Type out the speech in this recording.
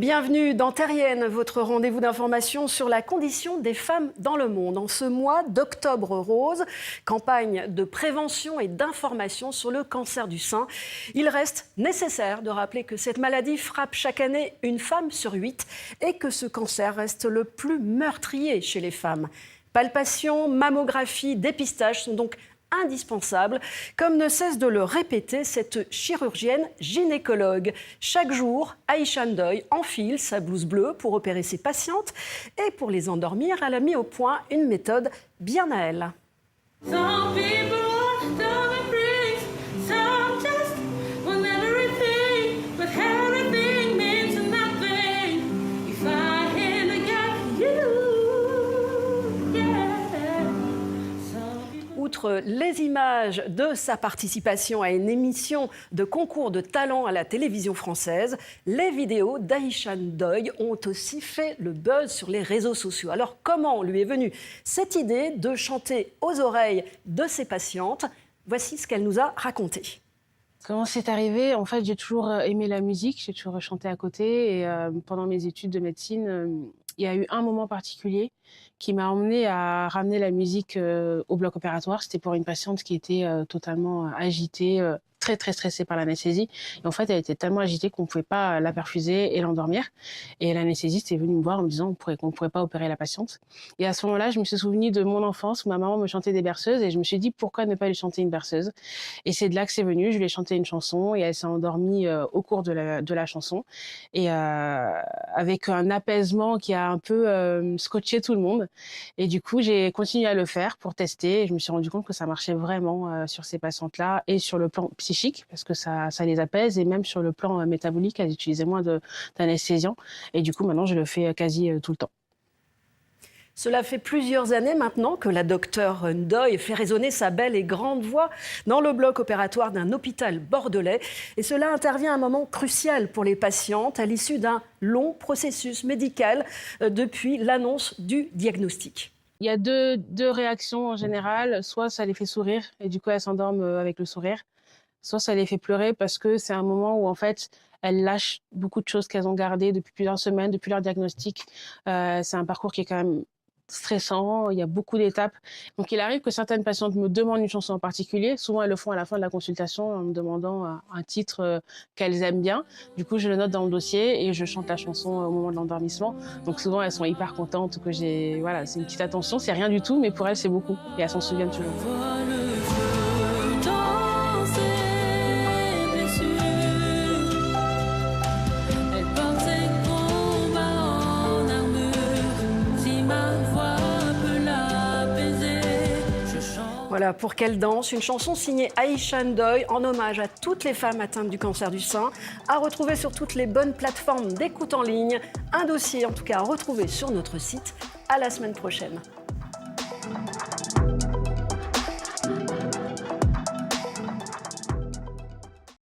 Bienvenue dans Terrienne, votre rendez-vous d'information sur la condition des femmes dans le monde. En ce mois d'Octobre Rose, campagne de prévention et d'information sur le cancer du sein, il reste nécessaire de rappeler que cette maladie frappe chaque année une femme sur 8 et que ce cancer reste le plus meurtrier chez les femmes. Palpation, mammographie, dépistage sont donc indispensable, comme ne cesse de le répéter cette chirurgienne gynécologue. Chaque jour, Aïcha Ndoye enfile sa blouse bleue pour opérer ses patientes et pour les endormir, elle a mis au point une méthode bien à elle. Outre les images de sa participation à une émission de concours de talent à la télévision française, les vidéos d'Aïcha Ndoye ont aussi fait le buzz sur les réseaux sociaux. Alors comment lui est venue cette idée de chanter aux oreilles de ses patientes? Voici ce qu'elle nous a raconté. Comment c'est arrivé? En fait, j'ai toujours aimé la musique, j'ai toujours chanté à côté. Et pendant mes études de médecine, il y a eu un moment particulier qui m'a emmenée à ramener la musique au bloc opératoire. C'était pour une patiente qui était totalement agitée, très stressée par l'anesthésie. Et en fait, elle était tellement agitée qu'on ne pouvait pas la perfuser et l'endormir. Et l'anesthésiste est venue me voir en me disant qu'on ne pourrait pas opérer la patiente. Et à ce moment-là, je me suis souvenue de mon enfance où ma maman me chantait des berceuses et je me suis dit pourquoi ne pas lui chanter une berceuse. Et c'est de là que c'est venu. Je lui ai chanté une chanson et elle s'est endormie au cours de la chanson. Et avec un apaisement qui a un peu scotché tout le monde. Et du coup, j'ai continué à le faire pour tester. Et je me suis rendu compte que ça marchait vraiment sur ces patientes-là et sur le plan psychique, parce que ça les apaise, et même sur le plan métabolique, elles utilisaient moins d'anesthésiants. Et du coup, maintenant, je le fais quasi tout le temps. Cela fait plusieurs années maintenant que la docteure Ndoye fait résonner sa belle et grande voix dans le bloc opératoire d'un hôpital bordelais. Et cela intervient à un moment crucial pour les patientes à l'issue d'un long processus médical depuis l'annonce du diagnostic. Il y a deux réactions en général. Soit ça les fait sourire et du coup elles s'endorment avec le sourire. Soit ça les fait pleurer parce que c'est un moment où en fait elles lâchent beaucoup de choses qu'elles ont gardées depuis plusieurs semaines, depuis leur diagnostic. C'est un parcours qui est quand même stressant, il y a beaucoup d'étapes. Donc il arrive que certaines patientes me demandent une chanson en particulier. Souvent elles le font à la fin de la consultation en me demandant un titre qu'elles aiment bien. Du coup je le note dans le dossier et je chante la chanson au moment de l'endormissement. Donc souvent elles sont hyper contentes que j'ai... Voilà, c'est une petite attention, c'est rien du tout, mais pour elles c'est beaucoup. Et elles s'en souviennent toujours. Voilà, pour qu'elle danse, une chanson signée Aïcha Ndoye en hommage à toutes les femmes atteintes du cancer du sein, à retrouver sur toutes les bonnes plateformes d'écoute en ligne. Un dossier en tout cas à retrouver sur notre site. À la semaine prochaine.